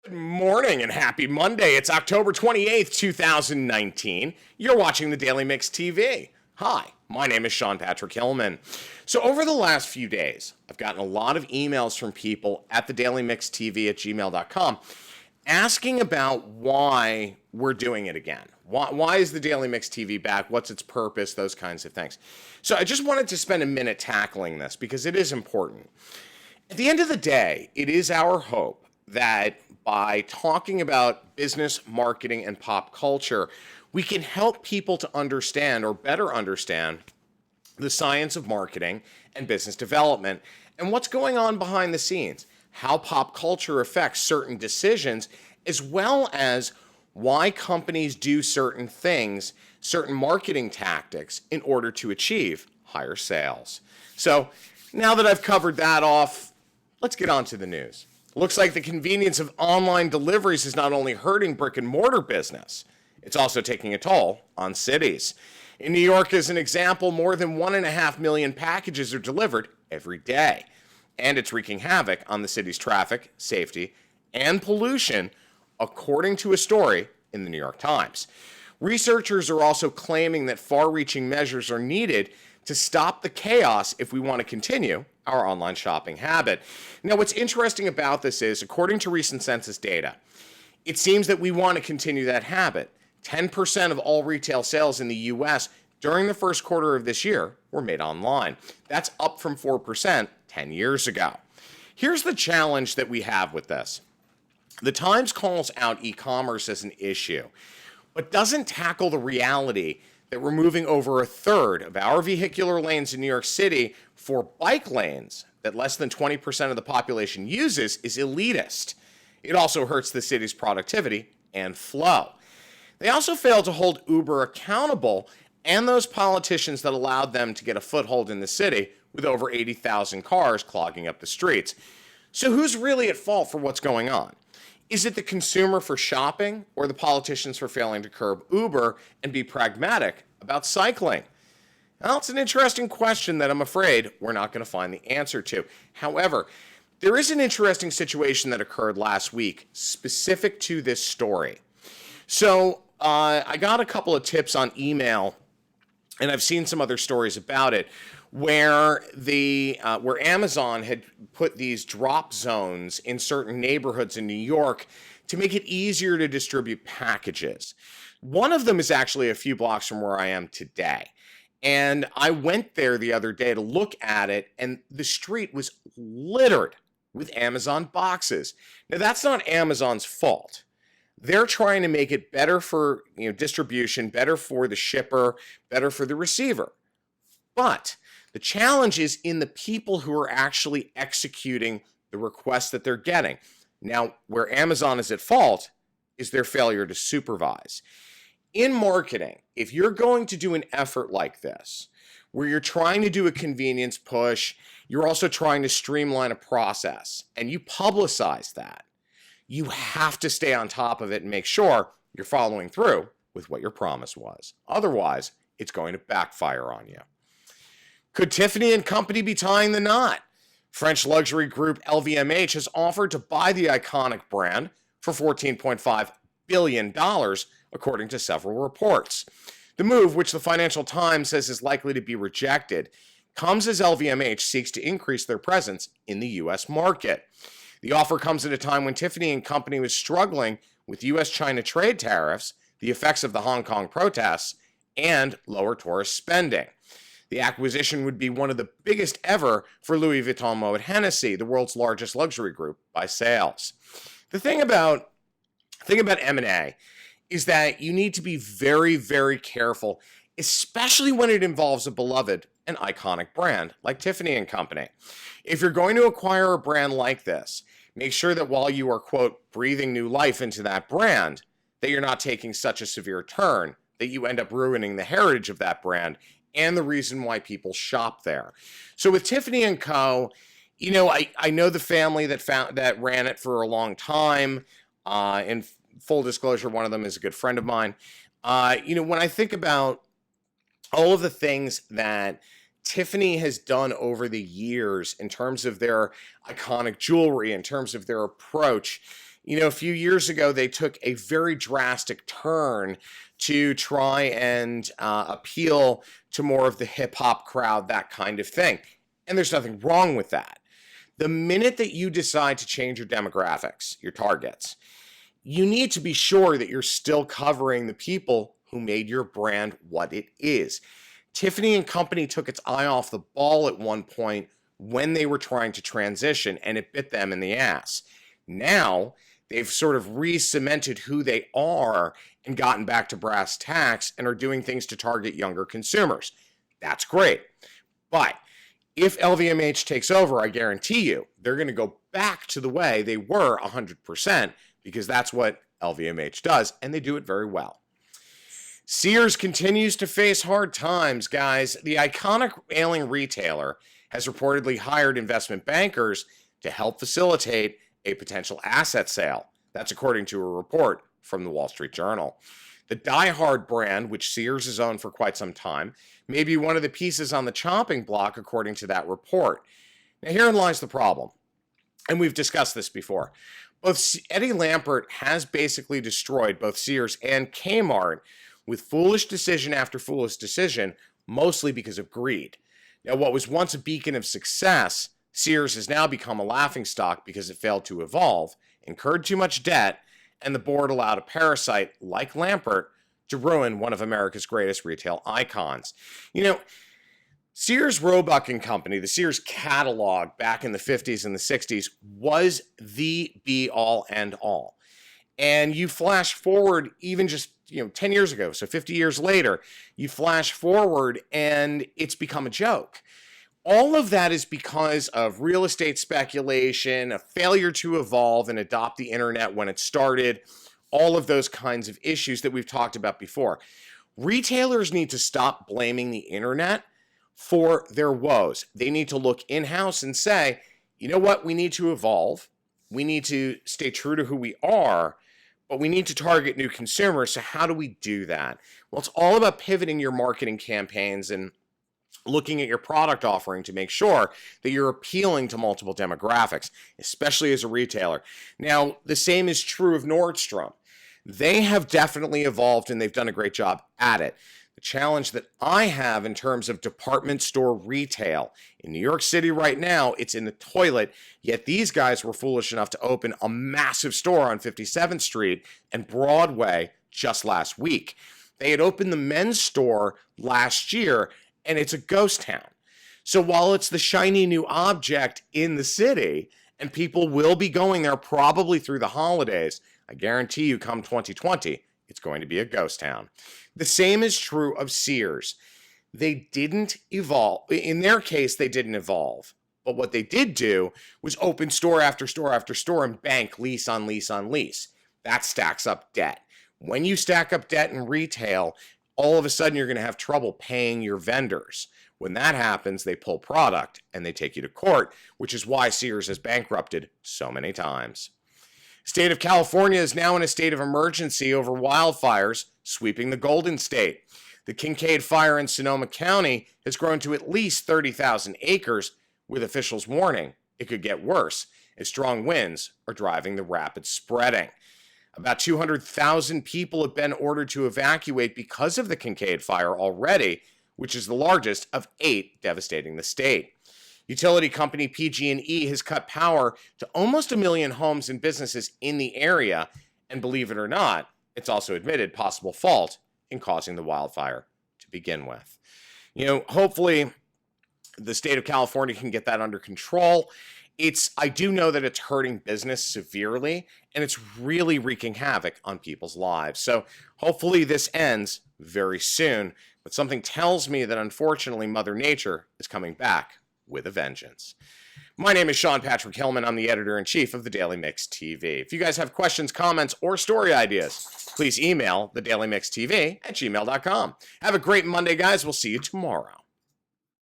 Good morning and happy Monday. It's October 28th, 2019. You're watching the Daily Mix TV. Hi, my name is Sean Patrick Hillman. So over the last few days, I've gotten a lot of emails from people at the Daily Mix TV at gmail.com asking about why we're doing it again. Why is the Daily Mix TV back? What's its purpose? Those kinds of things. So I just wanted to spend a minute tackling this because it is important. At the end of the day, it is our hope that by talking about business, marketing, and pop culture, we can help people to understand or better understand the science of marketing and business development and what's going on behind the scenes, how pop culture affects certain decisions, as well as why companies do certain things, certain marketing tactics in order to achieve higher sales. So now that I've covered that off, let's get on to the news. Looks like the convenience of online deliveries is not only hurting brick and mortar business, it's also taking a toll on cities. In New York, as an example, more than 1.5 million packages are delivered every day, and it's wreaking havoc on the city's traffic, safety, and pollution, according to a story in the New York Times. Researchers are also claiming that far-reaching measures are needed to stop the chaos if we want to continue our online shopping habit. Now, what's interesting about this is, according to recent census data, it seems that we want to continue that habit. 10% of all retail sales in the U.S. during the first quarter of this year were made online. That's up from 4% 10 years ago. Here's the challenge that we have with this. The Times calls out e-commerce as an issue, but doesn't tackle the reality that we're moving over a third of our vehicular lanes in New York City for bike lanes that less than 20% of the population uses is elitist. It also hurts the city's productivity and flow. They also fail to hold Uber accountable and those politicians that allowed them to get a foothold in the city with over 80,000 cars clogging up the streets. So who's really at fault for what's going on? Is it the consumer for shopping or the politicians for failing to curb Uber and be pragmatic about cycling? Well, it's an interesting question that I'm afraid we're not going to find the answer to. However, there is an interesting situation that occurred last week specific to this story. So I got a couple of tips on email, and I've seen some other stories about it, where Amazon had put these drop zones in certain neighborhoods in New York to make it easier to distribute packages. One of them is actually a few blocks from where I am today. And I went there the other day to look at it, and the street was littered with Amazon boxes. Now, that's not Amazon's fault. They're trying to make it better for distribution, better for the shipper, better for the receiver. But the challenge is in the people who are actually executing the requests that they're getting. Now, where Amazon is at fault is their failure to supervise. In marketing, if you're going to do an effort like this, where you're trying to do a convenience push, you're also trying to streamline a process, and you publicize that, you have to stay on top of it and make sure you're following through with what your promise was. Otherwise, it's going to backfire on you. Could Tiffany Co be tying the knot? French luxury group LVMH has offered to buy the iconic brand for $14.5 billion, according to several reports. The move, which the Financial Times says is likely to be rejected, comes as LVMH seeks to increase their presence in the U.S. market. The offer comes at a time when Tiffany Co was struggling with U.S.-China trade tariffs, the effects of the Hong Kong protests, and lower tourist spending. The acquisition would be one of the biggest ever for Louis Vuitton Moet Hennessy, the world's largest luxury group by sales. The thing about M&A is that you need to be very, very careful, especially when it involves a beloved and iconic brand like Tiffany Co. If you're going to acquire a brand like this, make sure that while you are, quote, breathing new life into that brand, that you're not taking such a severe turn that you end up ruining the heritage of that brand and the reason why people shop there. So with Tiffany Co., I know the family that ran it for a long time. In full disclosure, one of them is a good friend of mine. When I think about all of the things that Tiffany has done over the years in terms of their iconic jewelry, in terms of their approach, A few years ago, they took a very drastic turn to try and appeal to more of the hip hop crowd, that kind of thing. And there's nothing wrong with that. The minute that you decide to change your demographics, your targets, you need to be sure that you're still covering the people who made your brand what it is. Tiffany Company took its eye off the ball at one point when they were trying to transition, and it bit them in the ass. Now, they've sort of re-cemented who they are and gotten back to brass tacks and are doing things to target younger consumers. That's great. But if LVMH takes over, I guarantee you, they're going to go back to the way they were 100%, because that's what LVMH does, and they do it very well. Sears continues to face hard times, guys. The iconic ailing retailer has reportedly hired investment bankers to help facilitate a potential asset sale. That's according to a report from the Wall Street Journal. The DieHard brand, which Sears has owned for quite some time, may be one of the pieces on the chopping block, according to that report. Now, herein lies the problem, and we've discussed this before. Both Eddie Lampert has basically destroyed both Sears and Kmart with foolish decision after foolish decision, mostly because of greed. Now, what was once a beacon of success, Sears has now become a laughingstock because it failed to evolve, incurred too much debt, and the board allowed a parasite like Lampert to ruin one of America's greatest retail icons. Sears Roebuck and Company, the Sears catalog back in the 50s and the 60s, was the be-all and all. And you flash forward even just 10 years ago, so 50 years later, you flash forward and it's become a joke. All of that is because of real estate speculation, a failure to evolve and adopt the internet when it started, all of those kinds of issues that we've talked about before. Retailers need to stop blaming the internet for their woes. They need to look in-house and say, you know what, we need to evolve. We need to stay true to who we are, but we need to target new consumers. So how do we do that? Well, it's all about pivoting your marketing campaigns and looking at your product offering to make sure that you're appealing to multiple demographics, especially as a retailer. Now, the same is true of Nordstrom. They have definitely evolved and they've done a great job at it. The challenge that I have in terms of department store retail in New York City right now, it's in the toilet, yet these guys were foolish enough to open a massive store on 57th Street and Broadway just last week. They had opened the men's store last year, and it's a ghost town. So while it's the shiny new object in the city, and people will be going there probably through the holidays, I guarantee you come 2020, it's going to be a ghost town. The same is true of Sears. They didn't evolve. In their case, they didn't evolve. But what they did do was open store after store after store and bank lease on lease on lease. That stacks up debt. When you stack up debt in retail, all of a sudden you're going to have trouble paying your vendors. When that happens, they pull product and they take you to court, which is why Sears has bankrupted so many times. State of California is now in a state of emergency over wildfires sweeping the Golden State. The Kincade fire in Sonoma County has grown to at least 30,000 acres, with officials warning it could get worse as strong winds are driving the rapid spreading. About 200,000 people have been ordered to evacuate because of the Kincade fire already, which is the largest of 8 devastating the state. Utility company PG&E has cut power to almost 1 million homes and businesses in the area, and believe it or not, it's also admitted possible fault in causing the wildfire to begin with. Hopefully the state of California can get that under control. I do know that it's hurting business severely, and it's really wreaking havoc on people's lives. So hopefully this ends very soon, but something tells me that unfortunately Mother Nature is coming back with a vengeance. My name is Sean Patrick Hillman. I'm the editor-in-chief of the Daily Mix TV. If you guys have questions, comments, or story ideas, please email thedailymixtv@gmail.com. Have a great Monday, guys. We'll see you tomorrow.